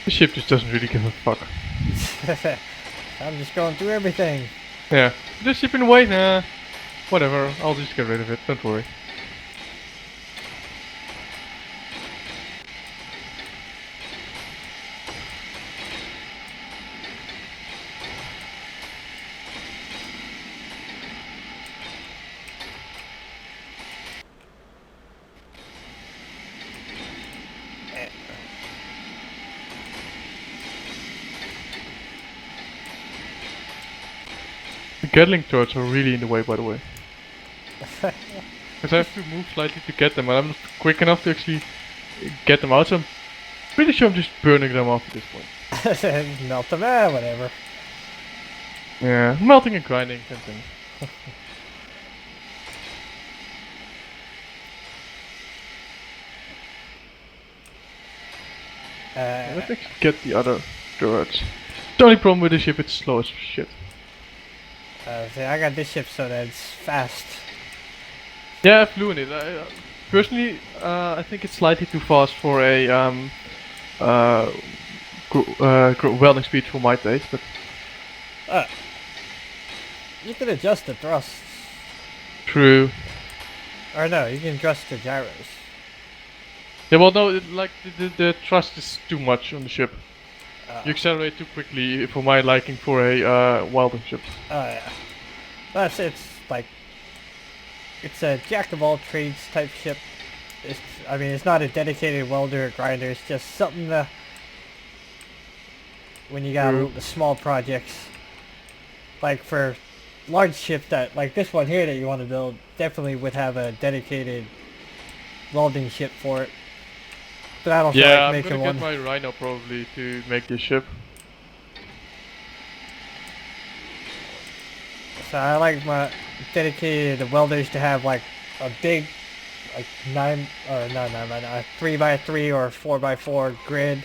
The ship just doesn't really give a fuck. I'm just going through everything. Yeah. The ship in the way? Nah. Whatever, I'll just get rid of it, don't worry. The Gatling turrets are really in the way, by the way. Because I have to move slightly to get them, and I'm not quick enough to actually get them out, so I'm pretty sure I'm just burning them off at this point. Melt them, whatever. Yeah, melting and grinding, same thing. Let's actually get the other turrets. The only problem with the ship, it's slow as shit. See, I got this ship so that it's fast. Yeah, I flew in it. Personally, I think it's slightly too fast for a welding speed for my taste, but You can adjust the thrusts. true. Or no, you can adjust the gyros. Yeah, well, no, the thrust is too much on the ship. You accelerate too quickly for my liking for a welding ship. Oh yeah. That's it's like it's a jack of all trades type ship. I mean, it's not a dedicated welder or grinder. It's just something to when you got the small projects. Like for large ships that like this one here that you want to build, definitely would have a dedicated welding ship for it. But I don't feel Yeah, like I'm making gonna one. get my Rhino probably to make this ship. So I like my dedicated welders to have like a big, like 3x3 or 4x4 grid,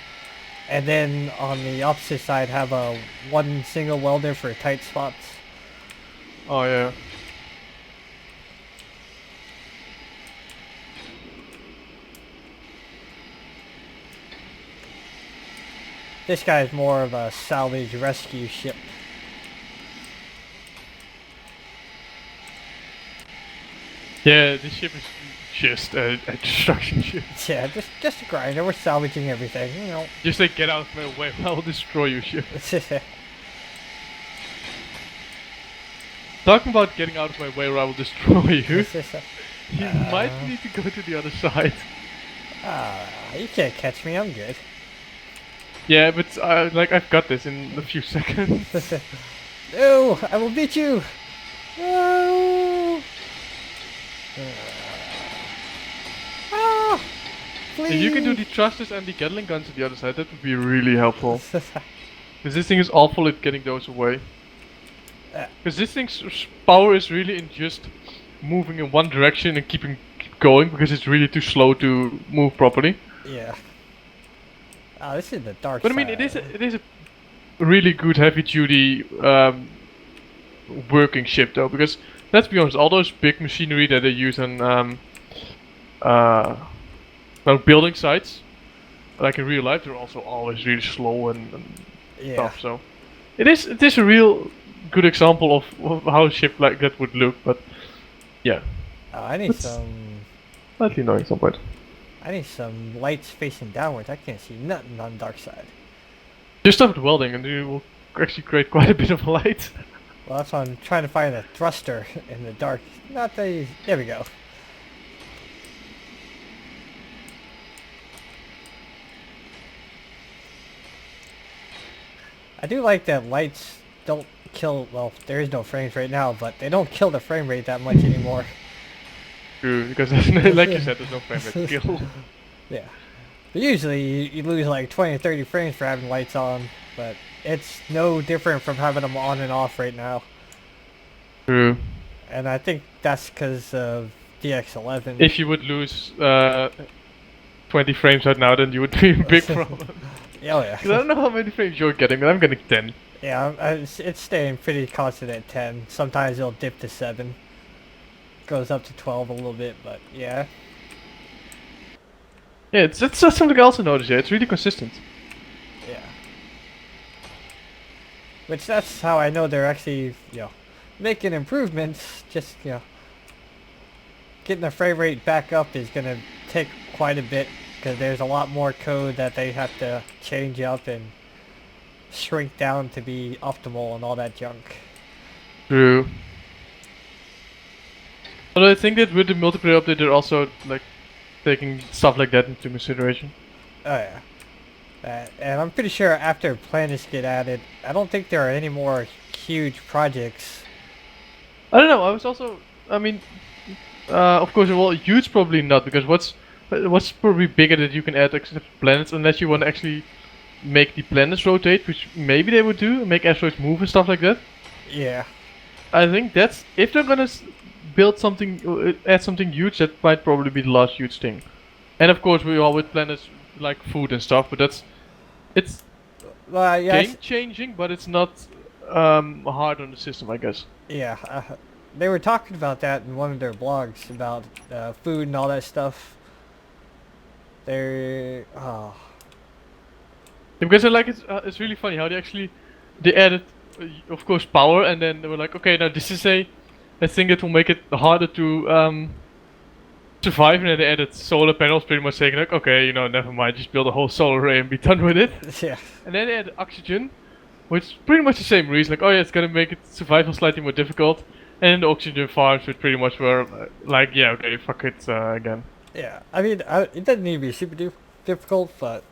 and then on the opposite side have a one single welder for tight spots. Oh yeah. This guy is more of a salvage rescue ship. Yeah, this ship is just a destruction ship. Yeah, just a grinder. We're salvaging everything, you know. Just like, get out of my way, I'll destroy your ship. Talking about getting out of my way or I will destroy you. You might need to go to the other side. You can't catch me. I'm good. Yeah, but like I've got this in a few seconds. No, I will beat you. No. Please. If you can do the thrusters and the Gatling guns at the other side, that would be really helpful. Because this thing is awful at getting those away. Because this thing's power is really in just moving in one direction and keep going, because it's really too slow to move properly. Yeah. Oh, this is the dark But side. I mean, it is a really good heavy duty working ship though, because let's be honest, all those big machinery that they use on well, building sites, like in real life, they're also always really slow and stuff. So it is a real good example of how a ship like that would look. But yeah, I need some. Slightly annoying some point. I need some lights facing downwards. I can't see nothing on the dark side. Just stop with welding, and you will actually create quite a bit of light. Well, that's why I'm trying to find a thruster in the dark. Not the. There we go. I do like that lights don't kill. Well, there is no frames right now, but they don't kill the frame rate that much anymore. True, because like you said, there's no frame rate kill. Yeah. But usually you lose like 20 or 30 frames for having lights on, but it's no different from having them on and off right now. True. And I think that's because of DX11. If you would lose 20 frames right now, then you would be in big problem. Oh yeah. Because I don't know how many frames you're getting, but I'm getting 10. Yeah, it's staying pretty constant at 10. Sometimes it'll dip to 7. Goes up to 12 a little bit, but yeah. Yeah, that's something I also noticed. Yeah, it's really consistent. Yeah. Which that's how I know they're actually, making improvements. Just, getting the frame rate back up is going to take quite a bit because there's a lot more code that they have to change up and shrink down to be optimal and all that junk. True. But I think that with the multiplayer update, they're also like taking stuff like that into consideration. Oh yeah. And I'm pretty sure after planets get added, I don't think there are any more huge projects. I don't know. I was also, I mean, of course, well, huge probably not because what's probably bigger that you can add except planets unless you want to actually make the planets rotate, which maybe they would do, make asteroids move and stuff like that. Yeah. I think that's if they're gonna build something, add something huge, that might probably be the last huge thing. And of course, we all with planets like food and stuff, but it's Yeah. game changing, but it's not hard on the system, I guess. Yeah. They were talking about that in one of their blogs about food and all that stuff. They're Because I like it's really funny how they added, of course, power, and then they were like, okay, now this is a thing that will make it harder to survive, and then they added solar panels, pretty much saying like, okay, never mind, just build a whole solar array and be done with it. yeah. And then they added oxygen, which is pretty much the same reason, like, oh yeah, it's gonna make it survival slightly more difficult. And then the oxygen farms, which pretty much were like, yeah, okay, fuck it again. Yeah. I mean, it doesn't need to be super difficult, but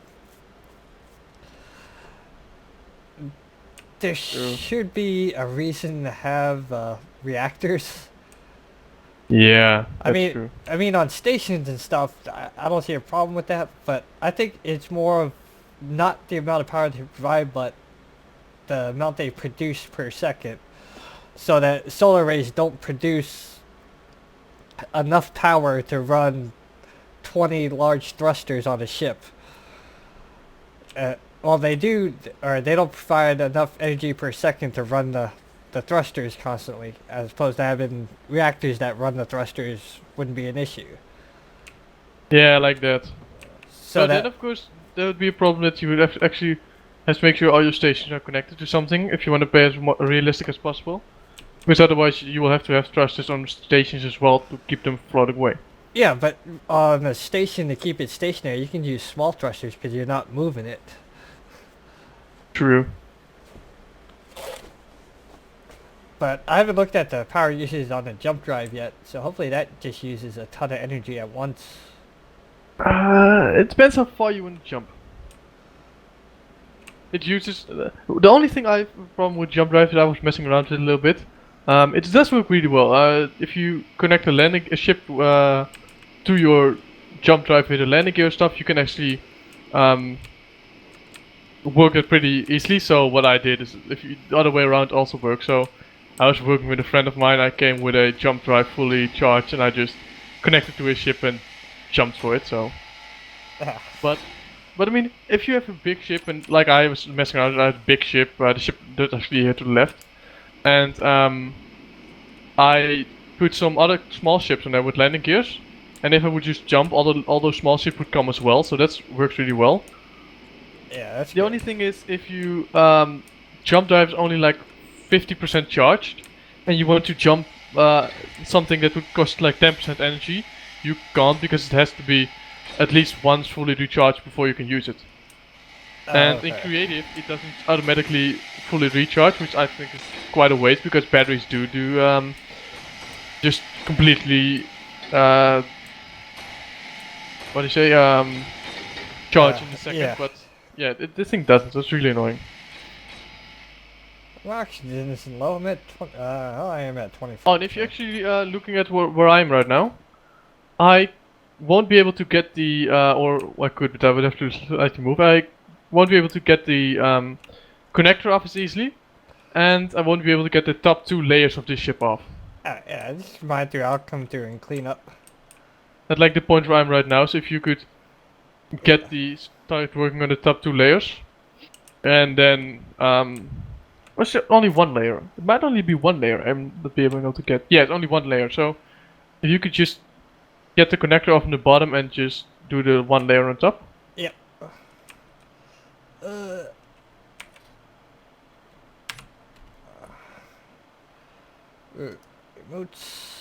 there should be a reason to have reactors. Yeah, I that's mean, true. on stations and stuff, I don't see a problem with that. But I think it's more of not the amount of power they provide, but the amount they produce per second, so that solar arrays don't produce enough power to run 20 large thrusters on a ship. Well, they do, or they don't provide enough energy per second to run the thrusters constantly, as opposed to having reactors that run the thrusters wouldn't be an issue. Yeah, like that. So Then, of course, there would be a problem that you would actually have to make sure all your stations are connected to something if you want to be as realistic as possible. Because otherwise, you will have to have thrusters on stations as well to keep them floating away. yeah, but on a station to keep it stationary, you can use small thrusters because you're not moving it. True. But I haven't looked at the power usage on the jump drive yet, so hopefully that just uses a ton of energy at once. It depends how far you want to jump. It uses the only thing I have a problem with jump drive that I was messing around with a little bit. It does work really well. If you connect a ship to your jump drive with a landing gear stuff, you can actually work it pretty easily. So what I did is, the other way around also works. So I was working with a friend of mine. I came with a jump drive fully charged, and I just connected to his ship and jumped for it. So, but I mean, if you have a big ship, and like I was messing around, I had a big ship. The ship that's actually here to the left, and I put some other small ships on there with landing gears. And if I would just jump, all those small ships would come as well. So that works really well. Yeah, that's The only thing is, if you jump drive is only like 50% charged, and you want to jump something that would cost like 10% energy, you can't, because it has to be at least once fully recharged before you can use it. And in creative, it doesn't automatically fully recharge, which I think is quite a waste, because batteries do just completely what do you say, charge in a second. yeah. But yeah, this thing doesn't, so it's really annoying. Well, oxygen isn't low. I'm at I am at 25. Oh, and if you're actually looking at where I am right now, I won't be able to get the, or I could, but I would have to slightly move. I won't be able to get the connector off as easily, and I won't be able to get the top 2 layers of this ship off. Yeah, just remind through. I'll come through and clean up. At like the point where I'm right now, so if you could get start working on the top 2 layers, and then was there only 1 layer? It might only be 1 layer I'm not be able to get. Yeah, it's only 1 layer. So if you could just get the connector off on the bottom and just do the 1 layer on top. Yep. Remotes.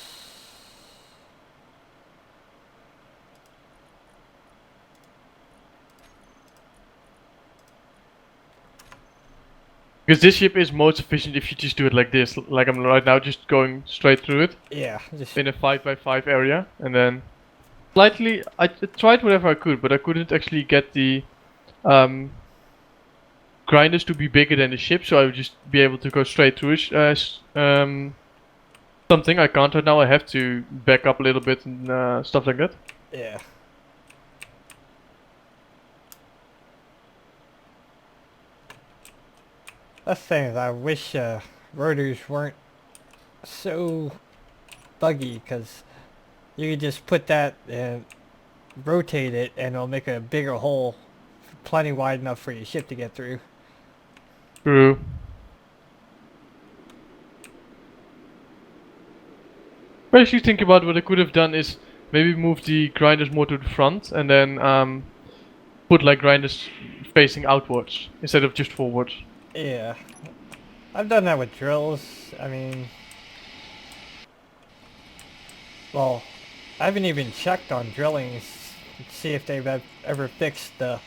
Because this ship is most efficient if you just do it like this, like I'm right now, just going straight through it Yeah, just in a 5x5 area, and then slightly. I tried whatever I could, but I couldn't actually get the grinders to be bigger than the ship, so I would just be able to go straight through it. Something I can't right now. I have to back up a little bit and stuff like that. yeah. That's the thing is I wish rotors weren't so buggy because you could just put that and rotate it and it'll make a bigger hole plenty wide enough for your ship to get through. True. But if you think about what I could have done is maybe move the grinders more to the front and then put like grinders facing outwards instead of just forwards. Yeah. I've done that with drills. I mean, well, I haven't even checked on drilling to see if they've ever fixed the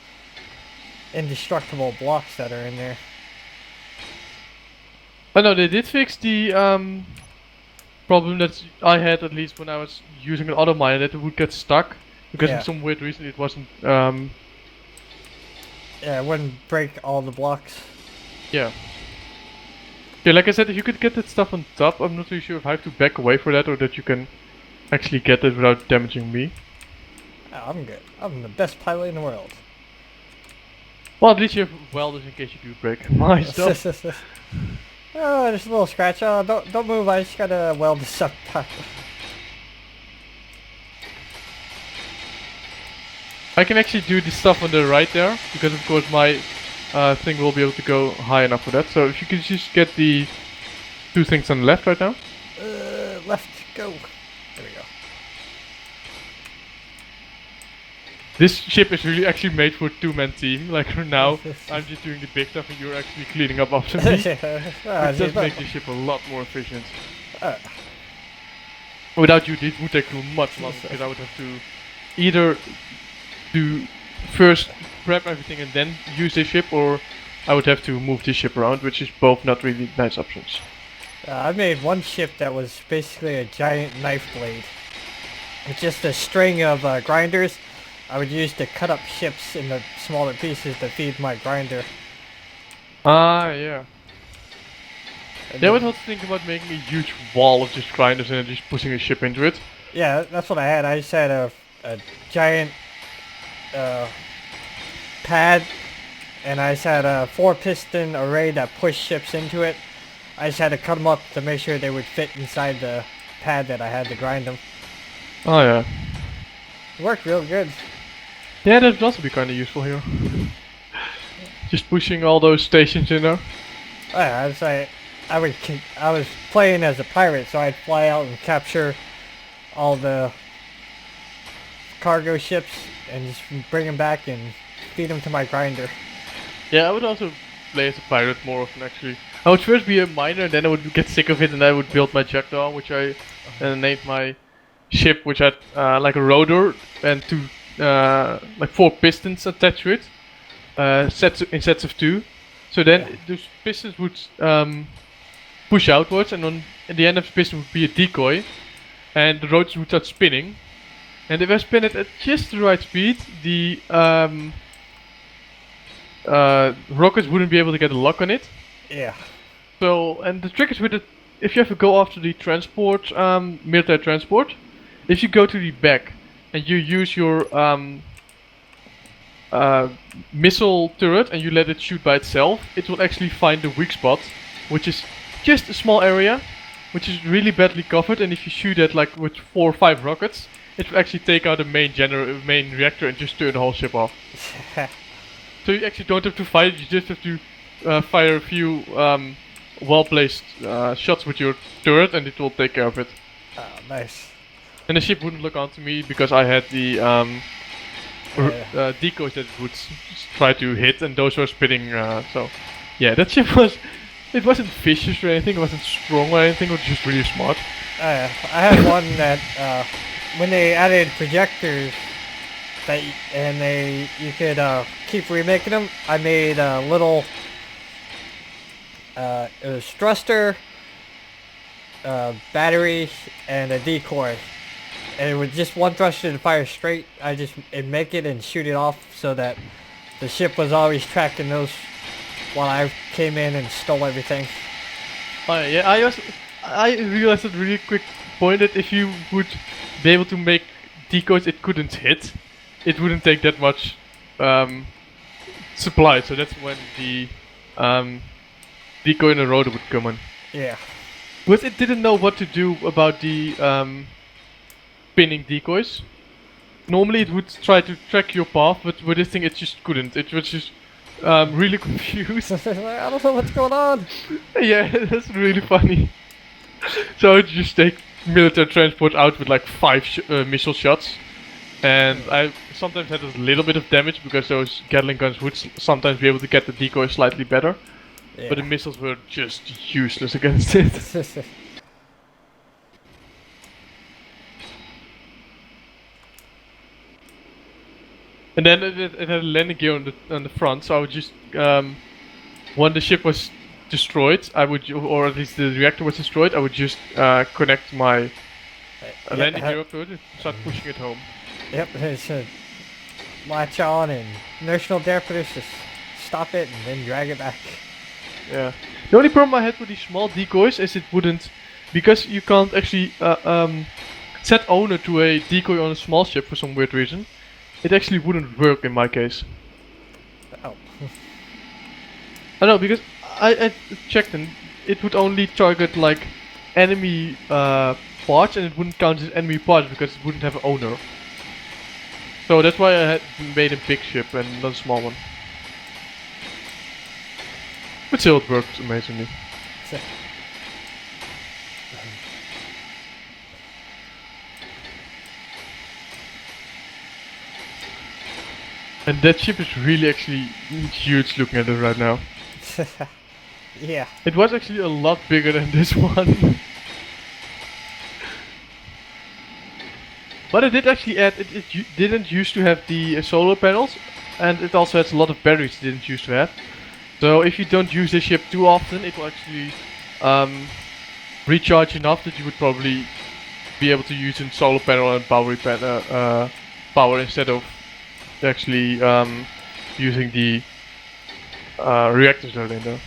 indestructible blocks that are in there. But no, they did fix the problem that I had at least when I was using an auto miner, that it would get stuck because Yeah. for some weird reason it wasn't. Yeah, it wouldn't break all the blocks. Yeah. Yeah, like I said, if you could get that stuff on top, I'm not really sure if I have to back away for that or that you can actually get it without damaging me. Oh, I'm good. I'm the best pilot in the world. Well, at least you have welders in case you do break my stuff. Oh, there's a little scratch. Oh, don't move. I just gotta weld this up. I can actually do this stuff on the right there, because of course my thing will be able to go high enough for that. So if you could just get the two things on the left right now. Left, go. There we go. This ship is really actually made for a two-man team. Like for now, I'm just doing the big stuff and you're actually cleaning up after me. It does make the ship a lot more efficient. Without you, this would take too much longer because I would have to either do first prep everything and then use this ship, or I would have to move this ship around, which is both not really nice options. I made one ship that was basically a giant knife blade. It's just a string of grinders I would use to cut up ships into smaller pieces to feed my grinder. Yeah. And Yeah, I then- would also think about making a huge wall of just grinders and then just pushing a ship into it. Yeah, that's what I had. I just had a giant pad, and I just had a 4-piston array that pushed ships into it. I just had to cut them up to make sure they would fit inside the pad that I had to grind them. Oh yeah. It worked real good. Yeah, that would also be kind of useful here. Just pushing all those stations in there. Oh, yeah, I was playing as a pirate, so I'd fly out and capture all the cargo ships and just bring them back and feed them to my grinder. Yeah, I would also play as a pirate more often actually. I would first be a miner and then I would get sick of it and I would build my jackdaw, which I named my ship, which had like a rotor and two like 4 pistons attached to it, in sets of 2. So then those pistons would push outwards, and on at the end of the piston would be a decoy, and the rotors would start spinning. And if I spin it at just the right speed, the rockets wouldn't be able to get a lock on it. Yeah. So, and the trick is with it, if you have to go after the transport, military transport, if you go to the back and you use your missile turret and you let it shoot by itself, it will actually find the weak spot, which is just a small area, which is really badly covered, and if you shoot it like with 4 or 5 rockets, it will actually take out the main reactor and just turn the whole ship off. So you actually don't have to fight it, you just have to fire a few well-placed shots with your turret and it will take care of it. Oh, nice. And the ship wouldn't look onto me because I had the decoys that it would try to hit, and those were spinning. So, yeah, that ship was It wasn't vicious or anything. It wasn't strong or anything. It was just really smart. I had one that when they added projectors you could keep remaking them. I made a little it was thruster, battery, and a decoy. And with just one thruster to fire straight, I'd make it and shoot it off so that the ship was always tracking those while I came in and stole everything. Oh yeah, I realized at a really quick point that if you would be able to make decoys it couldn't hit, it wouldn't take that much supply. So that's when the decoy in the rotor would come in. Yeah. But it didn't know what to do about the pinning decoys. Normally it would try to track your path, but with this thing it just couldn't. It was just really confused. I don't know what's going on. Yeah, that's really funny. So I'd just take military transport out with like 5 missile shots. And I sometimes had a little bit of damage because those Gatling guns would sometimes be able to get the decoy slightly better. Yeah. But the missiles were just useless against it. And then it had a landing gear on the front, so I would just when the ship was destroyed, I would, or at least the reactor was destroyed, I would just connect my landing gear up to it and start pushing it home. Yep, it's a latch on and inertial dampeners, just stop it and then drag it back. Yeah. The only problem I had with these small decoys is it wouldn't, because you can't actually set owner to a decoy on a small ship for some weird reason. It actually wouldn't work in my case. Oh. I know, because I checked and it would only target like enemy parts and it wouldn't count as enemy parts because it wouldn't have an owner. So that's why I had made a big ship and not a small one. But still it worked amazingly. And that ship is really actually huge looking at it right now. Yeah. It was actually a lot bigger than this one. But it did actually add, it didn't used to have the solar panels, and it also has a lot of batteries it didn't used to have. So if you don't use this ship too often, it will actually recharge enough that you would probably be able to use a solar panel and power instead of actually using the reactors that are in there.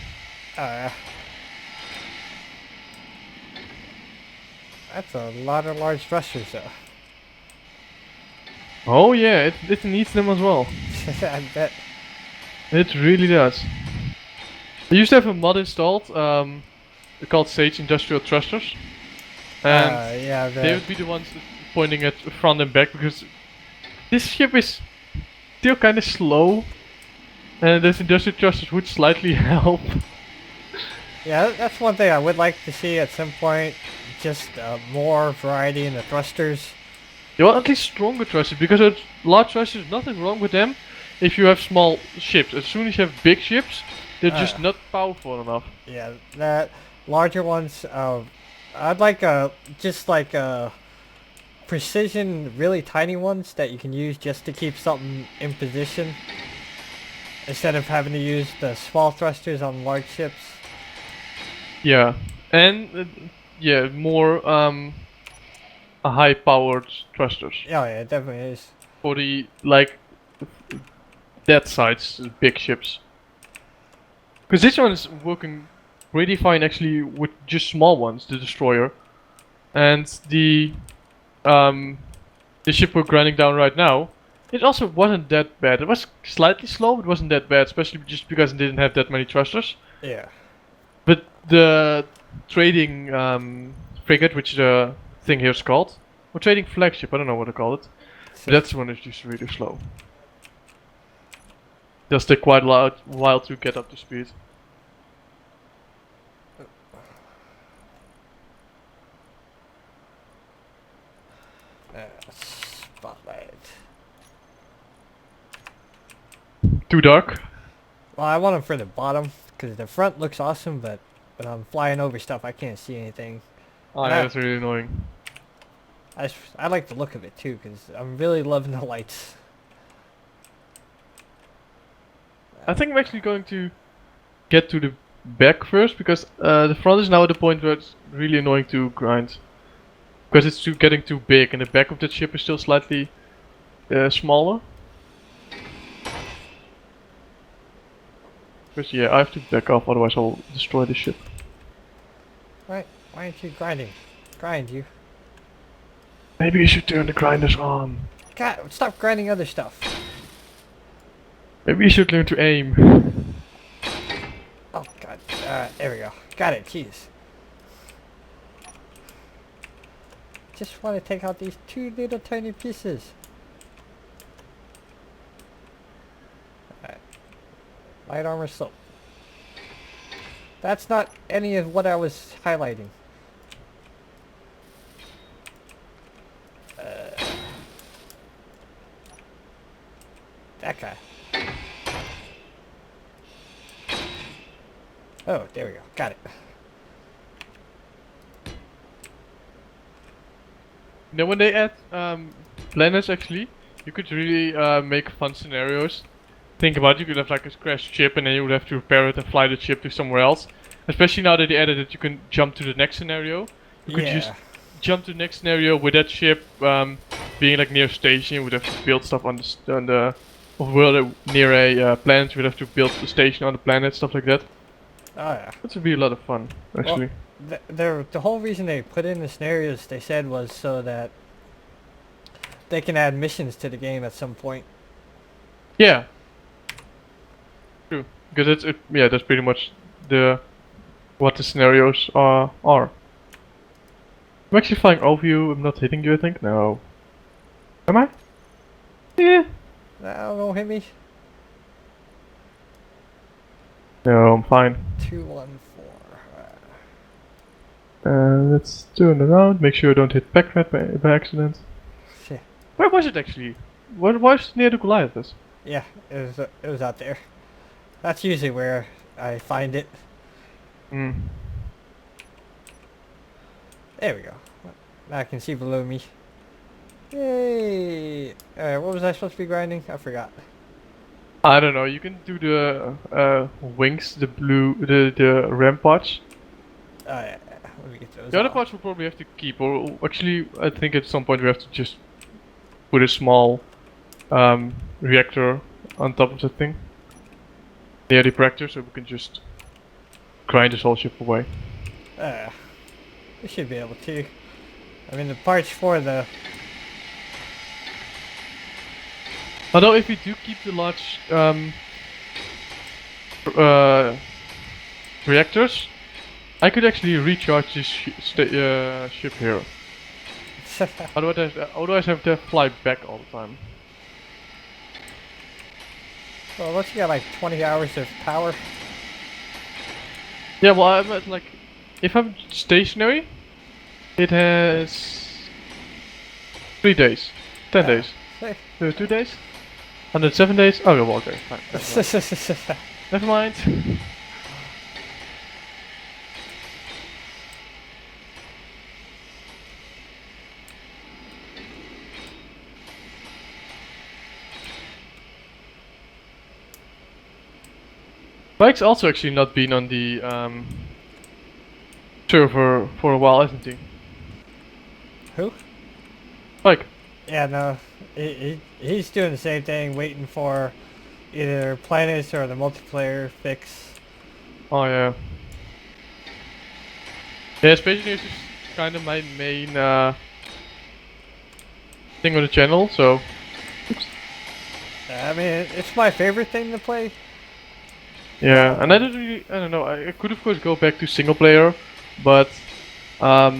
That's a lot of large thrusters though. Oh yeah, it needs them as well. I bet. It really does. I used to have a mod installed called Sage Industrial Thrusters. And yeah, they would be the ones pointing at front and back because this ship is still kind of slow. And those industrial thrusters would slightly help. Yeah, that's one thing I would like to see at some point. Just more variety in the thrusters. You want at least stronger thrusters because large thrusters, nothing wrong with them if you have small ships. As soon as you have big ships, they're just not powerful enough. Yeah, that larger ones. I'd like just like precision, really tiny ones that you can use just to keep something in position, instead of having to use the small thrusters on large ships. Yeah, and yeah, more high-powered thrusters. Oh yeah, it definitely is. For the like that size big ships. Because this one is working pretty fine actually with just small ones, the destroyer, and the ship we're grinding down right now. It also wasn't that bad. It was slightly slow, but it wasn't that bad, especially just because it didn't have that many thrusters. Yeah. But the trading frigate, which the thing here is called, or trading flagship, I don't know what to call it. But that one is just really slow. Does take quite a while to get up to speed. Spotlight. Too dark? Well, I want them for the bottom because the front looks awesome, but when I'm flying over stuff, I can't see anything. Oh And yeah, that's really annoying. I like the look of it too, because I'm really loving the lights. I think I'm actually going to get to the back first because the front is now at the point where it's really annoying to grind. Because it's getting too big and the back of the ship is still slightly smaller. Because yeah, I have to back off, otherwise I'll destroy the ship. Why aren't you grinding? Grind, you. Maybe you should turn the grinders on. God, stop grinding other stuff. Maybe you should learn to aim. Oh, God. There we go. Got it, jeez. Just want to take out these 2 little tiny pieces. Alright. Light armor slope. That's not any of what I was highlighting. That guy. Oh, there we go. Got it. You know, when they add planets, actually, you could really make fun scenarios. Think about it, you could have like a crashed ship and then you would have to repair it and fly the ship to somewhere else. Especially now that they added it, you can jump to the next scenario. You could just jump to the next scenario with that ship being like near a station. You would have to build stuff on the world near a planet. You would have to build the station on the planet, stuff like that. Oh yeah. That would be a lot of fun, actually. Well, the whole reason they put in the scenarios, they said, was so that they can add missions to the game at some point. Yeah. True. Because yeah, that's pretty much what the scenarios are. I'm actually flying over you. I'm not hitting you, I think. No. Am I? Yeah. No, don't hit me. No, I'm fine. 214. Let's turn around. Make sure I don't hit Packrat by accident. Shit. Where was it actually? Where was near the Goliath? Yeah, it was out there. That's usually where I find it. Hmm. There we go. Now I can see below me. Yay! Alright, what was I supposed to be grinding? I forgot. I don't know. You can do the wings, the the ramparts. Oh yeah, let me get those The other off. parts we'll probably have to keep, or actually, I think at some point we have to just put a small reactor on top of the thing. Near the reactor, so we can just grind this whole ship away. We should be able to. I mean, the parts for the... Although if we do keep the large reactors, I could actually recharge this ship here. Otherwise I have to fly back all the time. Well, once you got like 20 hours of power. Yeah, well I'm at like, if I'm stationary, it has 3 days, 10 days, 2 days, 107 days. Oh, well, okay, fine. Never mind. Mike's also actually not been on the server for a while, hasn't he? Who? Mike. Yeah, no. He's doing the same thing, waiting for either planets or the multiplayer fix. Oh yeah. Yeah, Space News is kind of my main thing on the channel, so... I mean, it's my favorite thing to play. Yeah, and I don't know, I could of course go back to single player, but I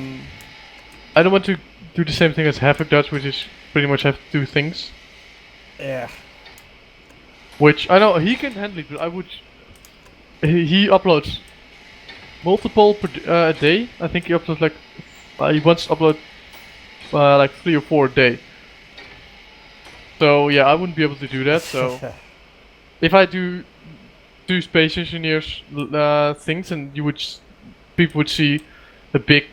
don't want to do the same thing as Havoc does, which is pretty much have 2 things. Yeah. Which, I know, he can handle it, but I would... He uploads multiple per a day. I think he uploads like... he wants to upload like 3 or 4 a day. So yeah, I wouldn't be able to do that, so... If I do Space Engineers things and you would people would see the big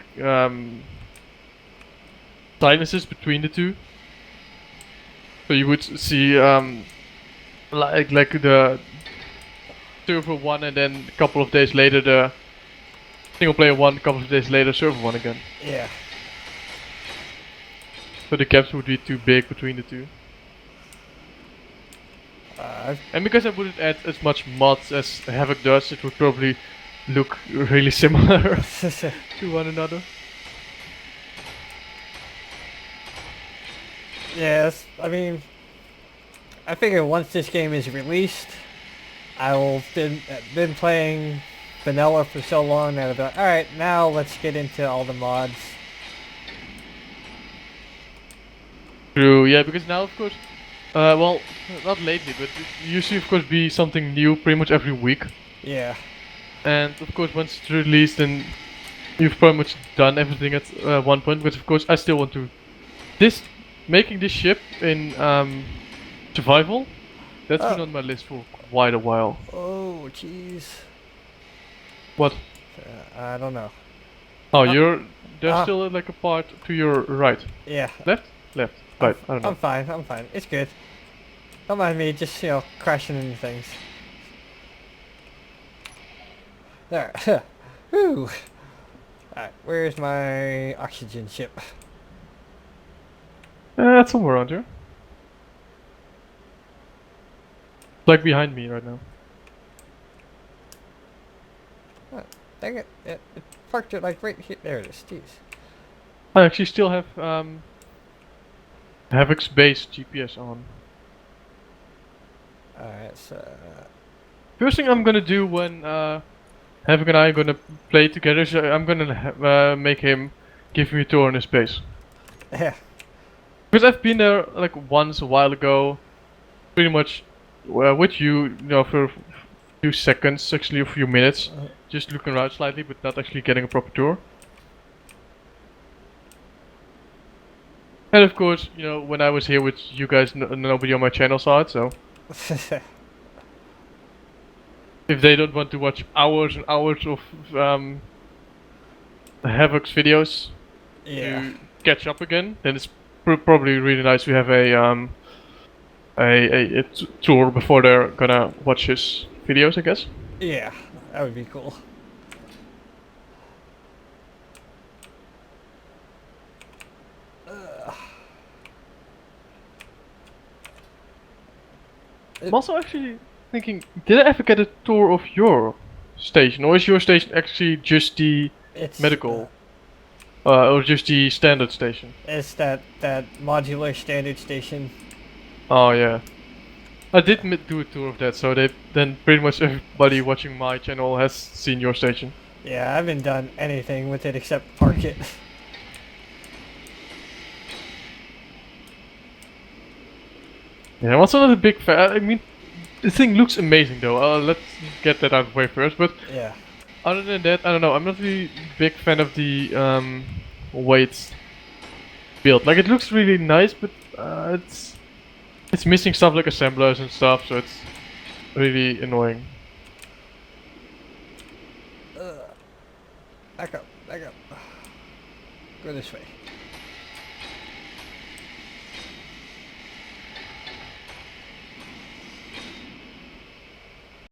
silences between the two. So you would see like the server one, and then a couple of days later the single player one, a couple of days later server one again. Yeah. So the gaps would be too big between the two. And because I wouldn't add as much mods as Havoc does, it would probably look really similar to one another. Yes, I mean, I figure once this game is released, I will been playing vanilla for so long that I'll be like, alright, now let's get into all the mods. True, yeah, because now of course, well, not lately, but it used to of course be something new pretty much every week. Yeah. And of course once it's released, then you've pretty much done everything at one point, but of course I still want to... Making this ship in survival, that's been on my list for quite a while. Oh, jeez. What? I don't know. Oh, there's still like a part to your right. Yeah. Left? Left. Right, I don't know. I'm fine. It's good. Don't mind me just, crashing into things. There. Woo! Alright, where's my oxygen ship? It's somewhere around here. Like behind me right now. Oh, dang it. It parked it like right here. There it is. Jeez. I actually still have Havoc's base GPS on. Alright, so... First thing I'm gonna do when Havoc and I are gonna play together is I'm gonna make him give me a tour on his base. Yeah. Because I've been there like once a while ago, pretty much with you, for a few seconds, actually a few minutes, just looking around slightly, but not actually getting a proper tour. And of course, when I was here with you guys, nobody on my channel saw it, so if they don't want to watch hours and hours of Havoc's videos to catch up again, then it's probably really nice to have a tour before they're gonna watch his videos, I guess. Yeah, that would be cool. I'm also actually thinking, did I ever get a tour of your station, or is your station actually just the medical? Or just the standard station? It's that modular standard station. Oh yeah. I did do a tour of that, so then pretty much everybody watching my channel has seen your station. Yeah, I haven't done anything with it except park it. Yeah, I'm also not a big fan. I mean, the thing looks amazing though. Let's get that out of the way first, but yeah. Other than that, I don't know. I'm not really big fan of the way it's built. Like, it looks really nice, but it's missing stuff like assemblers and stuff, so it's really annoying. Back up. Go this way.